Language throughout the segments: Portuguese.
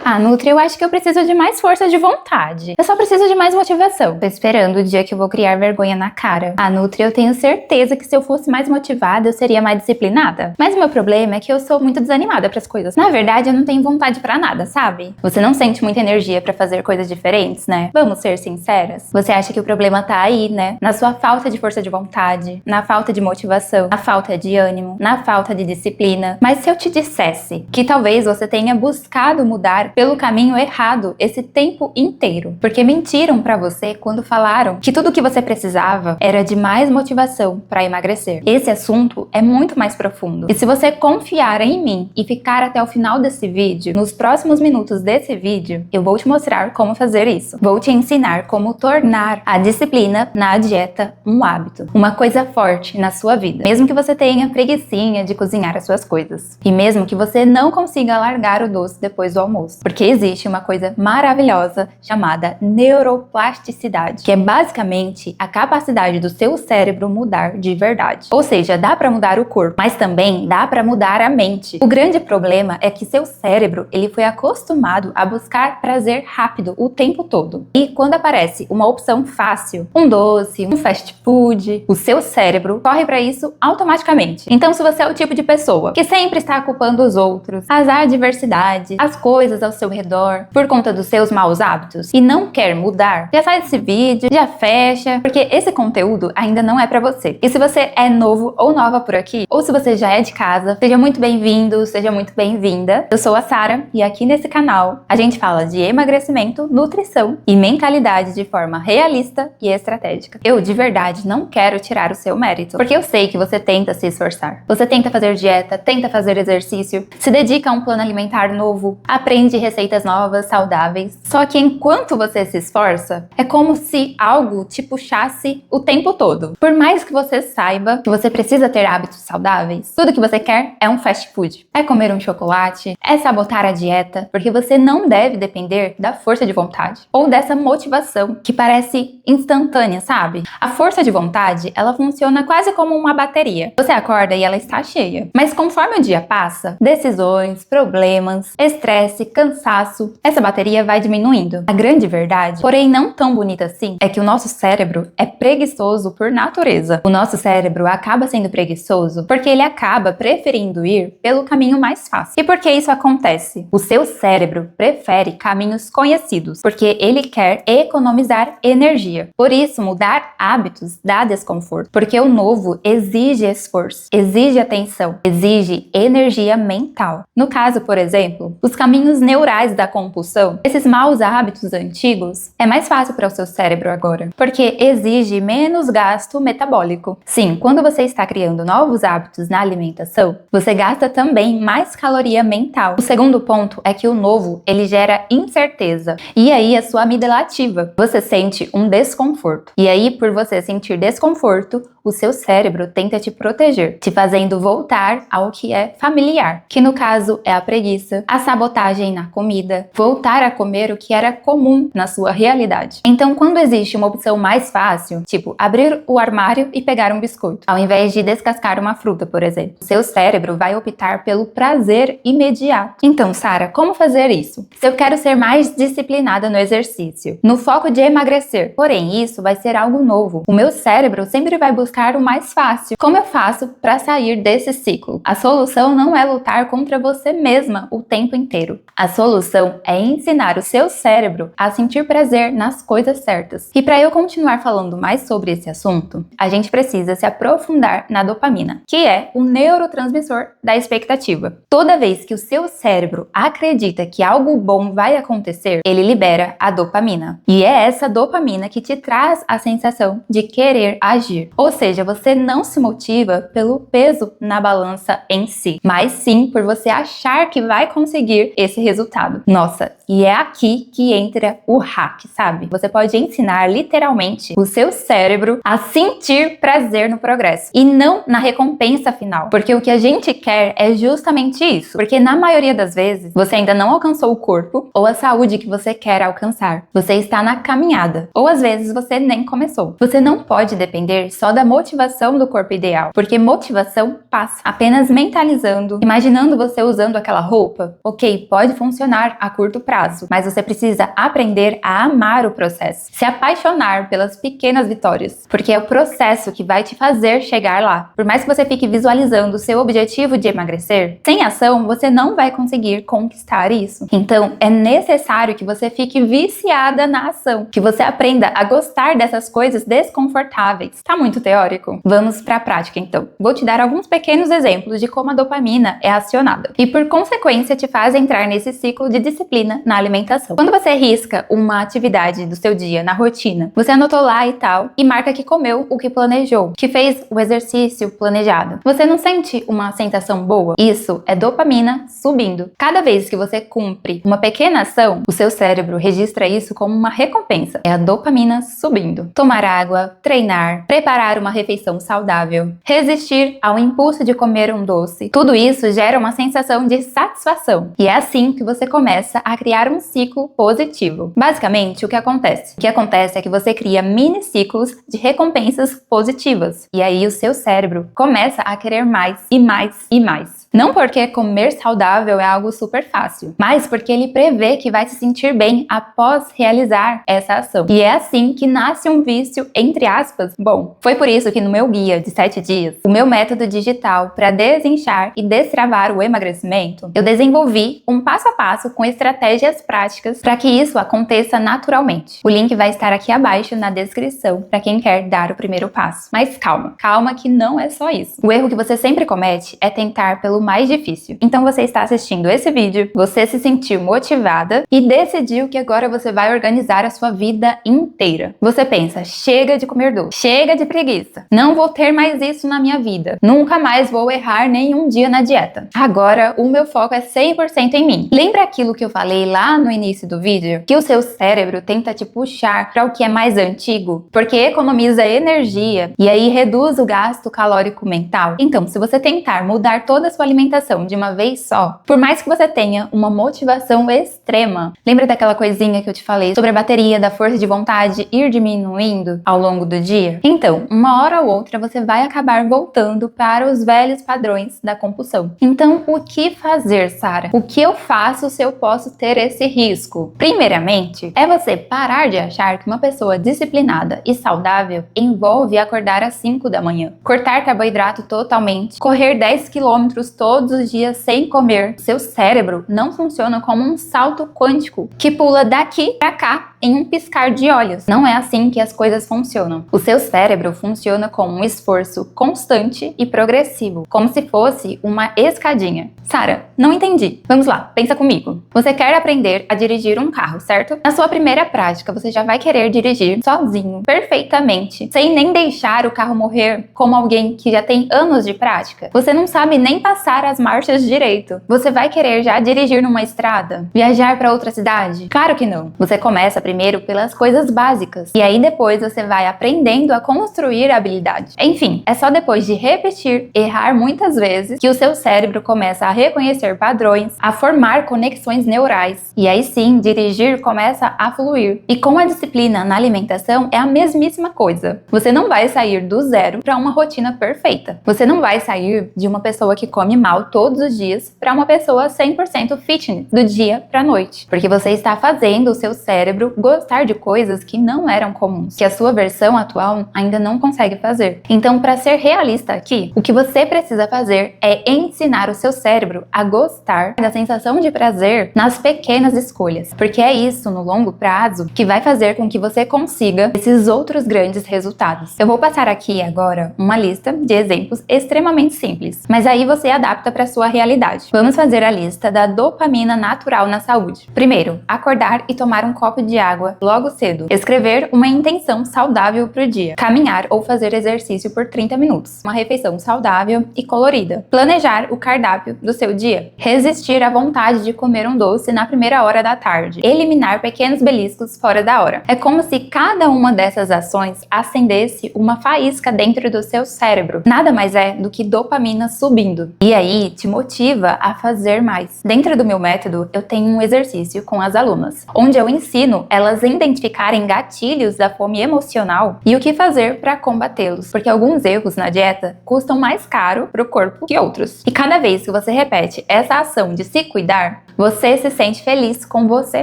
Ah, Nutri, eu acho que eu preciso de mais força de vontade. Eu só preciso de mais motivação. Tô esperando o dia que eu vou criar vergonha na cara. Ah, Nutri, eu tenho certeza que se eu fosse mais motivada, eu seria mais disciplinada. Mas o meu problema é que eu sou muito desanimada pras coisas. Na verdade, eu não tenho vontade pra nada, sabe? Você não sente muita energia pra fazer coisas diferentes, né? Vamos ser sinceras. Você acha que o problema tá aí, né? Na sua falta de força de vontade, na falta de motivação, na falta de ânimo, na falta de disciplina. Mas se eu te dissesse que talvez você tenha buscado mudar pelo caminho errado esse tempo inteiro, porque mentiram pra você quando falaram que tudo o que você precisava era de mais motivação pra emagrecer. Esse assunto é muito mais profundo. E se você confiar em mim e ficar até o final desse vídeo, nos próximos minutos desse vídeo, eu vou te mostrar como fazer isso. Vou te ensinar como tornar a disciplina na dieta um hábito, uma coisa forte na sua vida. Mesmo que você tenha preguicinha de cozinhar as suas coisas. E mesmo que você não consiga largar o doce depois do almoço. Porque existe uma coisa maravilhosa chamada neuroplasticidade, que é basicamente a capacidade do seu cérebro mudar de verdade. Ou seja, dá pra mudar o corpo, mas também dá pra mudar a mente. O grande problema é que seu cérebro, ele foi acostumado a buscar prazer rápido o tempo todo. E quando aparece uma opção fácil, um doce, um fast food, o seu cérebro corre pra isso automaticamente. Então, se você é o tipo de pessoa que sempre está culpando os outros, as adversidades, as coisas ao seu redor, por conta dos seus maus hábitos, e não quer mudar, já sai desse vídeo, já fecha, porque esse conteúdo ainda não é pra você. E se você é novo ou nova por aqui, ou se você já é de casa, seja muito bem-vindo, seja muito bem-vinda. Eu sou a Sara e aqui nesse canal a gente fala de emagrecimento, nutrição e mentalidade de forma realista e estratégica. Eu de verdade não quero tirar o seu mérito, porque eu sei que você tenta se esforçar. Você tenta fazer dieta, tenta fazer exercício, se dedica a um plano alimentar novo, aprende receitas novas, saudáveis. Só que enquanto você se esforça, é como se algo te puxasse o tempo todo. Por mais que você saiba que você precisa ter hábitos saudáveis, tudo que você quer é um fast food. É comer um chocolate, é sabotar a dieta, porque você não deve depender da força de vontade ou dessa motivação que parece instantânea, sabe? A força de vontade, ela funciona quase como uma bateria. Você acorda e ela está cheia. Mas conforme o dia passa, decisões, problemas, estresse, cansaço, essa bateria vai diminuindo. A grande verdade, porém não tão bonita assim, é que o nosso cérebro é preguiçoso por natureza. O nosso cérebro acaba sendo preguiçoso porque ele acaba preferindo ir pelo caminho mais fácil. E por que isso acontece? O seu cérebro prefere caminhos conhecidos, porque ele quer economizar energia. Por isso, mudar hábitos dá desconforto, porque o novo exige esforço, exige atenção, exige energia mental. No caso, por exemplo, os caminhos neurais da compulsão, esses maus hábitos antigos, é mais fácil para o seu cérebro agora, porque exige menos gasto metabólico. Sim, quando você está criando novos hábitos na alimentação, você gasta também mais caloria mental. O segundo ponto é que o novo, ele gera incerteza. E aí a sua amígdala ativa. Você sente um desconforto. E aí, por você sentir desconforto, o seu cérebro tenta te proteger, te fazendo voltar ao que é familiar, que no caso é a preguiça, a sabotagem na comida, voltar a comer o que era comum na sua realidade. Então, quando existe uma opção mais fácil, tipo abrir o armário e pegar um biscoito, ao invés de descascar uma fruta, por exemplo, o seu cérebro vai optar pelo prazer imediato. Então, Sara, como fazer isso? Se eu quero ser mais disciplinada no exercício, no foco de emagrecer, porém isso vai ser algo novo, o meu cérebro sempre vai buscar o mais fácil. Como eu faço para sair desse ciclo? A solução não é lutar contra você mesma o tempo inteiro. A solução é ensinar o seu cérebro a sentir prazer nas coisas certas. E para eu continuar falando mais sobre esse assunto, a gente precisa se aprofundar na dopamina, que é o neurotransmissor da expectativa. Toda vez que o seu cérebro acredita que algo bom vai acontecer, ele libera a dopamina. E é essa dopamina que te traz a sensação de querer agir. Ou seja, você não se motiva pelo peso na balança em si, mas sim por você achar que vai conseguir esse resultado. Nossa, e é aqui que entra o hack, sabe? Você pode ensinar literalmente o seu cérebro a sentir prazer no progresso e não na recompensa final, porque o que a gente quer é justamente isso, porque na maioria das vezes você ainda não alcançou o corpo ou a saúde que você quer alcançar. Você está na caminhada, ou às vezes você nem começou. Você não pode depender só da motivação do corpo ideal, porque motivação passa. Apenas mentalizando, imaginando você usando aquela roupa, ok, pode funcionar a curto prazo, mas você precisa aprender a amar o processo, se apaixonar pelas pequenas vitórias, porque é o processo que vai te fazer chegar lá. Por mais que você fique visualizando o seu objetivo de emagrecer, sem ação você não vai conseguir conquistar isso. Então é necessário que você fique viciada na ação, que você aprenda a gostar dessas coisas desconfortáveis. Tá muito teórico? Vamos para a prática então. Vou te dar alguns pequenos exemplos de como a dopamina é acionada e por consequência te faz entrar nesse ciclo de disciplina na alimentação. Quando você risca uma atividade do seu dia na rotina, você anotou lá e tal e marca que comeu o que planejou, que fez o exercício planejado. Você não sente uma sensação boa? Isso é dopamina subindo. Cada vez que você cumpre uma pequena ação, o seu cérebro registra isso como uma recompensa. É a dopamina subindo. Tomar água, treinar, preparar uma refeição saudável, resistir ao impulso de comer um doce. Tudo isso gera uma sensação de satisfação. E é assim que você começa a criar um ciclo positivo. Basicamente, o que acontece? O que acontece é que você cria mini ciclos de recompensas positivas. E aí o seu cérebro começa a querer mais e mais e mais. Não porque comer saudável é algo super fácil, mas porque ele prevê que vai se sentir bem após realizar essa ação. E é assim que nasce um vício, entre aspas, bom. Foi por isso que no meu guia de 7 dias, o meu método digital para desinchar e destravar o emagrecimento, eu desenvolvi um passo a passo com estratégias práticas para que isso aconteça naturalmente. O link vai estar aqui abaixo na descrição para quem quer dar o primeiro passo. Mas calma que não é só isso. O erro que você sempre comete é tentar pelo mais difícil. Então você está assistindo esse vídeo, você se sentiu motivada e decidiu que agora você vai organizar a sua vida inteira. Você pensa, chega de comer doce, chega de preguiça, não vou ter mais isso na minha vida, nunca mais vou errar nenhum dia na dieta. Agora o meu foco é 100% em mim. Lembra aquilo que eu falei lá no início do vídeo? Que o seu cérebro tenta te puxar para o que é mais antigo, porque economiza energia e aí reduz o gasto calórico mental. Então, se você tentar mudar toda a sua alimentação de uma vez só, por mais que você tenha uma motivação extrema, lembra daquela coisinha que eu te falei sobre a bateria da força de vontade ir diminuindo ao longo do dia? Então, uma hora ou outra você vai acabar voltando para os velhos padrões da compulsão. Então, o que fazer, Sara? O que eu faço se eu posso ter esse risco? Primeiramente, é você parar de achar que uma pessoa disciplinada e saudável envolve acordar às 5 da manhã, cortar carboidrato totalmente, correr 10 quilômetros todos os dias sem comer. Seu cérebro não funciona como um salto quântico que pula daqui para cá em um piscar de olhos. Não é assim que as coisas funcionam. O seu cérebro funciona com um esforço constante e progressivo, como se fosse uma escadinha. Sara, não entendi. Vamos lá, pensa comigo. Você quer aprender a dirigir um carro, certo? Na sua primeira prática, você já vai querer dirigir sozinho, perfeitamente, sem nem deixar o carro morrer como alguém que já tem anos de prática. Você não sabe nem passar as marchas direito. Você vai querer já dirigir numa estrada? Viajar para outra cidade? Claro que não. Você começa primeiro pelas coisas básicas e aí depois você vai aprendendo a construir a habilidade. Enfim, é só depois de repetir, errar muitas vezes, que o seu cérebro começa a reconhecer padrões, a formar conexões neurais e aí sim, dirigir começa a fluir. E com a disciplina na alimentação é a mesmíssima coisa. Você não vai sair do zero para uma rotina perfeita. Você não vai sair de uma pessoa que come mal todos os dias para uma pessoa 100% fitness do dia para noite, porque você está fazendo o seu cérebro gostar de coisas que não eram comuns, que a sua versão atual ainda não consegue fazer. Então, para ser realista aqui, o que você precisa fazer é ensinar o seu cérebro a gostar da sensação de prazer nas pequenas escolhas, porque é isso, no longo prazo, que vai fazer com que você consiga esses outros grandes resultados. Eu vou passar aqui agora uma lista de exemplos extremamente simples, mas aí você adapta para sua realidade. Vamos fazer a lista da dopamina natural na saúde. Primeiro, acordar e tomar um copo de água logo cedo. Escrever uma intenção saudável para o dia. Caminhar ou fazer exercício por 30 minutos. Uma refeição saudável e colorida. Planejar o cardápio do seu dia. Resistir à vontade de comer um doce na primeira hora da tarde. Eliminar pequenos beliscos fora da hora. É como se cada uma dessas ações acendesse uma faísca dentro do seu cérebro. Nada mais é do que dopamina subindo. E aí te motiva a fazer mais. Dentro do meu método, eu tenho um exercício com as alunas, onde eu ensino elas identificarem gatilhos da fome emocional e o que fazer para combatê-los, porque alguns erros na dieta custam mais caro para o corpo que outros. E cada vez que você repete essa ação de se cuidar, você se sente feliz com você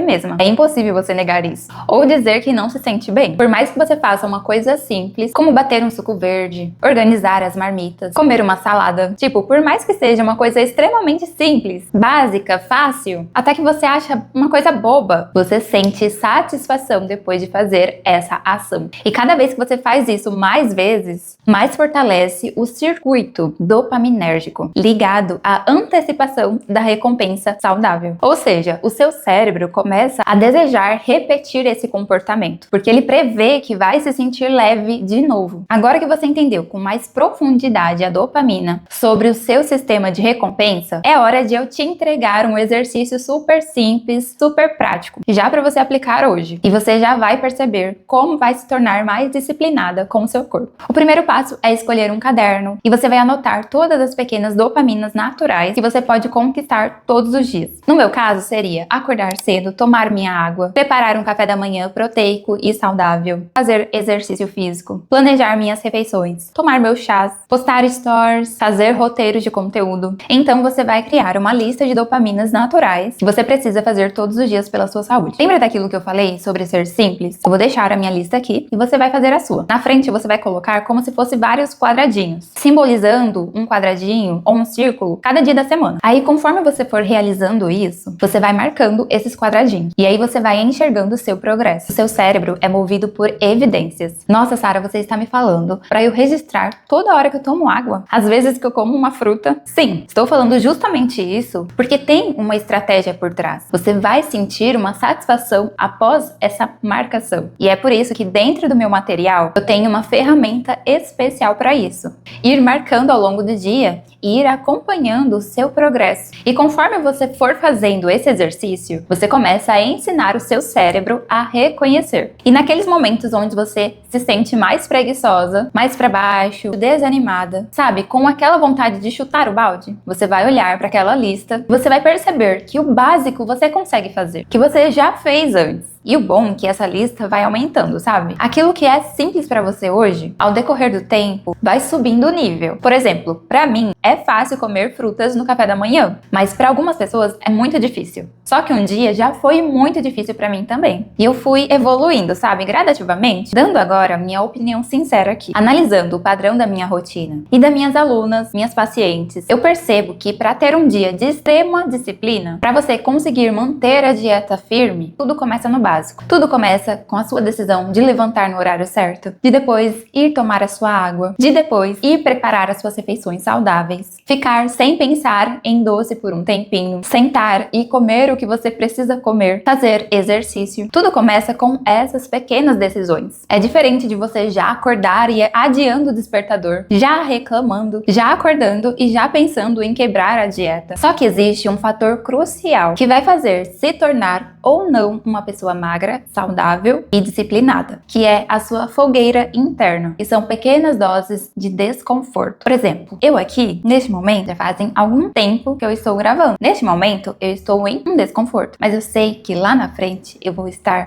mesma. É impossível você negar isso. Ou dizer que não se sente bem. Por mais que você faça uma coisa simples, como bater um suco verde, organizar as marmitas, comer uma salada. Tipo, por mais que seja uma coisa extremamente simples, básica, fácil, até que você acha uma coisa boba, você sente satisfação depois de fazer essa ação. E cada vez que você faz isso mais vezes, mais fortalece o circuito dopaminérgico ligado à antecipação da recompensa saudável. Ou seja, o seu cérebro começa a desejar repetir esse comportamento, porque ele prevê que vai se sentir leve de novo. Agora que você entendeu com mais profundidade a dopamina sobre o seu sistema de recompensa, é hora de eu te entregar um exercício super simples, super prático, já para você aplicar hoje. E você já vai perceber como vai se tornar mais disciplinada com o seu corpo. O primeiro passo é escolher um caderno e você vai anotar todas as pequenas dopaminas naturais que você pode conquistar todos os dias. No meu caso, seria acordar cedo, tomar minha água, preparar um café da manhã proteico e saudável, fazer exercício físico, planejar minhas refeições, tomar meus chás, postar stories, fazer roteiros de conteúdo. Então você vai criar uma lista de dopaminas naturais que você precisa fazer todos os dias pela sua saúde. Lembra daquilo que eu falei sobre ser simples? Eu vou deixar a minha lista aqui e você vai fazer a sua. Na frente você vai colocar como se fosse vários quadradinhos, simbolizando um quadradinho ou um círculo cada dia da semana. Aí, conforme você for realizando isso, você vai marcando esses quadradinhos. E aí você vai enxergando o seu progresso. O seu cérebro é movido por evidências. Nossa, Sara, você está me falando para eu registrar toda hora que eu tomo água? Às vezes que eu como uma fruta? Sim, estou falando justamente isso porque tem uma estratégia por trás. Você vai sentir uma satisfação após essa marcação. E é por isso que dentro do meu material eu tenho uma ferramenta especial para isso. Ir marcando ao longo do dia e ir acompanhando o seu progresso. E conforme você for fazendo esse exercício, você começa a ensinar o seu cérebro a reconhecer. E naqueles momentos onde você se sente mais preguiçosa, mais para baixo, desanimada, sabe, com aquela vontade de chutar o balde, você vai olhar para aquela lista, você vai perceber que o básico você consegue fazer, que você já fez antes. E o bom é que essa lista vai aumentando, sabe? Aquilo que é simples pra você hoje, ao decorrer do tempo, vai subindo o nível. Por exemplo, pra mim, é fácil comer frutas no café da manhã, mas pra algumas pessoas é muito difícil. Só que um dia já foi muito difícil pra mim também. E eu fui evoluindo, sabe? Gradativamente, dando agora minha opinião sincera aqui. Analisando o padrão da minha rotina e das minhas alunas, minhas pacientes, eu percebo que pra ter um dia de extrema disciplina, pra você conseguir manter a dieta firme, tudo começa no básico. Tudo começa com a sua decisão de levantar no horário certo, de depois ir tomar a sua água, de depois ir preparar as suas refeições saudáveis, ficar sem pensar em doce por um tempinho, sentar e comer o que você precisa comer, fazer exercício. Tudo começa com essas pequenas decisões. É diferente de você já acordar e adiando o despertador, já reclamando, já acordando e já pensando em quebrar a dieta. Só que existe um fator crucial que vai fazer se tornar ou não uma pessoa magra, saudável e disciplinada, que é a sua fogueira interna, que são pequenas doses de desconforto. Por exemplo, eu aqui, neste momento, já fazem algum tempo que eu estou gravando. Neste momento, eu estou em um desconforto, mas eu sei que lá na frente eu vou estar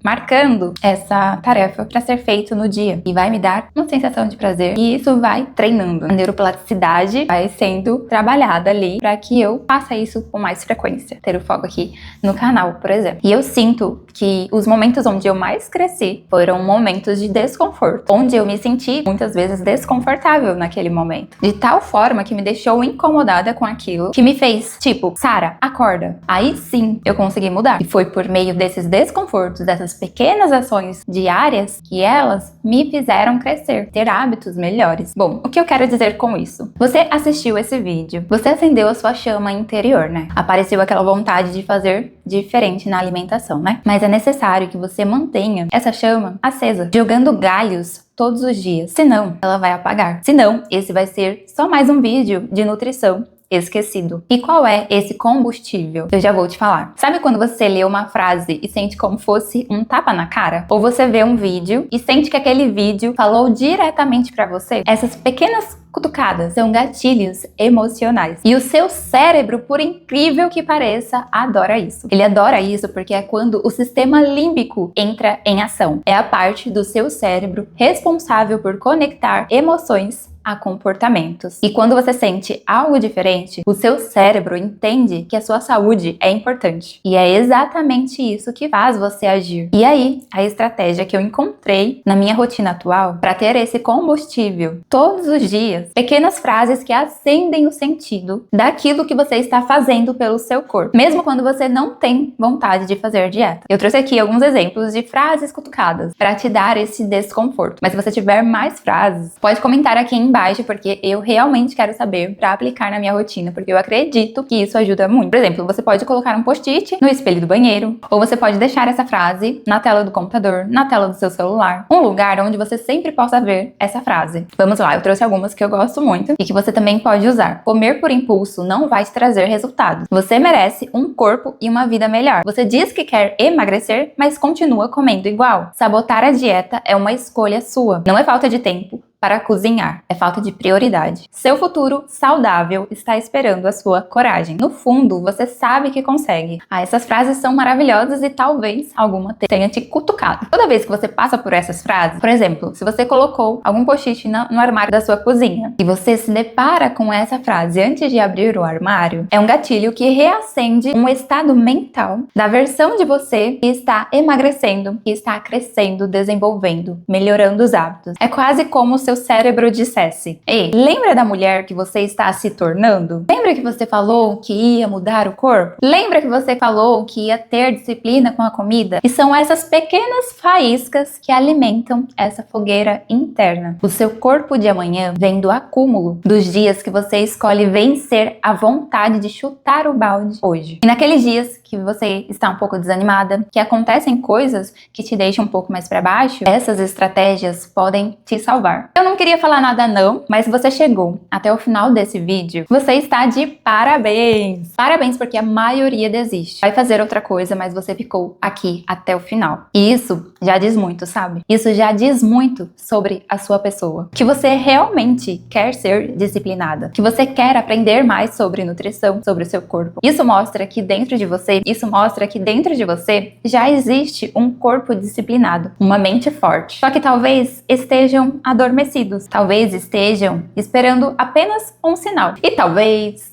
marcando essa tarefa para ser feito no dia e vai me dar uma sensação de prazer e isso vai treinando. A neuroplasticidade vai sendo trabalhada ali para que eu faça isso com mais frequência. Ter o foco aqui no canal, por exemplo. E eu sinto que os momentos onde eu mais cresci foram momentos de desconforto, onde eu me senti muitas vezes desconfortável naquele momento, de tal forma que me deixou incomodada com aquilo, que me fez tipo, Sara, acorda. Aí sim eu consegui mudar. E foi por meio desses desconfortos, dessas pequenas ações diárias, que elas me fizeram crescer, ter hábitos melhores. Bom, o que eu quero dizer com isso? Você assistiu esse vídeo, você acendeu a sua chama interior, né? Apareceu aquela vontade de fazer diferente na alimentação, né? Mas é necessário que você mantenha essa chama acesa, jogando galhos todos os dias. Senão, ela vai apagar. Senão, esse vai ser só mais um vídeo de nutrição esquecido. E qual é esse combustível? Eu já vou te falar. Sabe quando você lê uma frase e sente como fosse um tapa na cara? Ou você vê um vídeo e sente que aquele vídeo falou diretamente pra você? Essas pequenas cutucadas são gatilhos emocionais. E o seu cérebro, por incrível que pareça, adora isso. Ele adora isso porque é quando o sistema límbico entra em ação. É a parte do seu cérebro responsável por conectar emoções a comportamentos. E quando você sente algo diferente, o seu cérebro entende que a sua saúde é importante. E é exatamente isso que faz você agir. E aí, a estratégia que eu encontrei na minha rotina atual para ter esse combustível todos os dias, pequenas frases que acendem o sentido daquilo que você está fazendo pelo seu corpo, mesmo quando você não tem vontade de fazer dieta. Eu trouxe aqui alguns exemplos de frases cutucadas para te dar esse desconforto. Mas se você tiver mais frases, pode comentar aqui embaixo, porque eu realmente quero saber para aplicar na minha rotina, porque eu acredito que isso ajuda muito. Por exemplo, você pode colocar um post-it no espelho do banheiro, ou você pode deixar essa frase na tela do computador, na tela do seu celular, um lugar onde você sempre possa ver essa frase. Vamos lá, eu trouxe algumas que eu gosto muito e que você também pode usar. Comer por impulso não vai te trazer resultados. Você merece um corpo e uma vida melhor. Você diz que quer emagrecer, mas continua comendo igual. Sabotar a dieta é uma escolha sua. Não é falta de tempo para cozinhar, é falta de prioridade. Seu futuro saudável está esperando a sua coragem. No fundo, você sabe que consegue. Essas frases são maravilhosas e talvez alguma tenha te cutucado. Toda vez que você passa por essas frases, por exemplo, se você colocou algum post-it no armário da sua cozinha e você se depara com essa frase antes de abrir o armário, é um gatilho que reacende um estado mental da versão de você que está emagrecendo, que está crescendo, desenvolvendo, melhorando os hábitos. É quase como o seu cérebro dissesse: ei, lembra da mulher que você está se tornando? Lembra que você falou que ia mudar o corpo? Lembra que você falou que ia ter disciplina com a comida? E são essas pequenas faíscas que alimentam essa fogueira interna. O seu corpo de amanhã vem do acúmulo dos dias que você escolhe vencer a vontade de chutar o balde hoje. E naqueles dias que você está um pouco desanimada, que acontecem coisas que te deixam um pouco mais para baixo, essas estratégias podem te salvar. Eu não queria falar nada não, mas se você chegou até o final desse vídeo, você está de parabéns! Parabéns, porque a maioria desiste. Vai fazer outra coisa, mas você ficou aqui até o final. E isso já diz muito, sabe? Isso já diz muito sobre a sua pessoa. Que você realmente quer ser disciplinada. Que você quer aprender mais sobre nutrição, sobre o seu corpo. Isso mostra que dentro de você já existe um corpo disciplinado, uma mente forte. Só que talvez estejam adormecidos. Talvez estejam esperando apenas um sinal. E talvez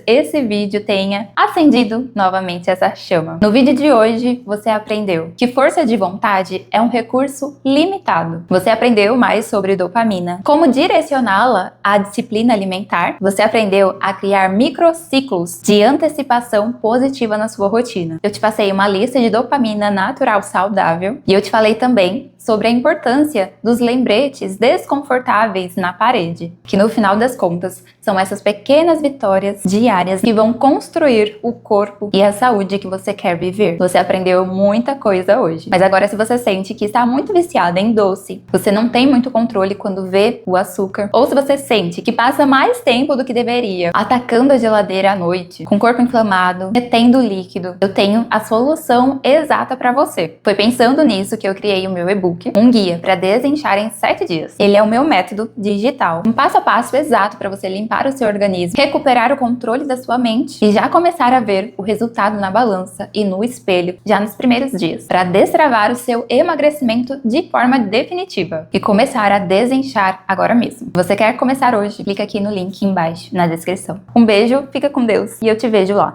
esse vídeo tenha acendido novamente essa chama. No vídeo de hoje, você aprendeu que força de vontade é um recurso limitado. Você aprendeu mais sobre dopamina, como direcioná-la à disciplina alimentar. Você aprendeu a criar microciclos de antecipação positiva na sua rotina. Eu te passei uma lista de dopamina natural saudável e eu te falei também sobre a importância dos lembretes desconfortáveis na parede, que no final das contas são essas pequenas vitórias diárias que vão construir o corpo e a saúde que você quer viver. Você aprendeu muita coisa hoje, mas agora se você sente que está muito viciada em doce, você não tem muito controle quando vê o açúcar, ou se você sente que passa mais tempo do que deveria atacando a geladeira à noite, com o corpo inflamado, retendo líquido, eu tenho a solução exata para você. Foi pensando nisso que eu criei o meu e-book, um guia para desinchar em 7 dias. Ele é o meu método digital, um passo a passo exato para você limpar o seu organismo, recuperar o controle da sua mente e já começar a ver o resultado na balança e no espelho já nos primeiros dias, para destravar o seu emagrecimento de forma definitiva e começar a desinchar agora mesmo. Você quer começar hoje? Clica aqui no link embaixo na descrição. Um beijo, fica com Deus e eu te vejo lá.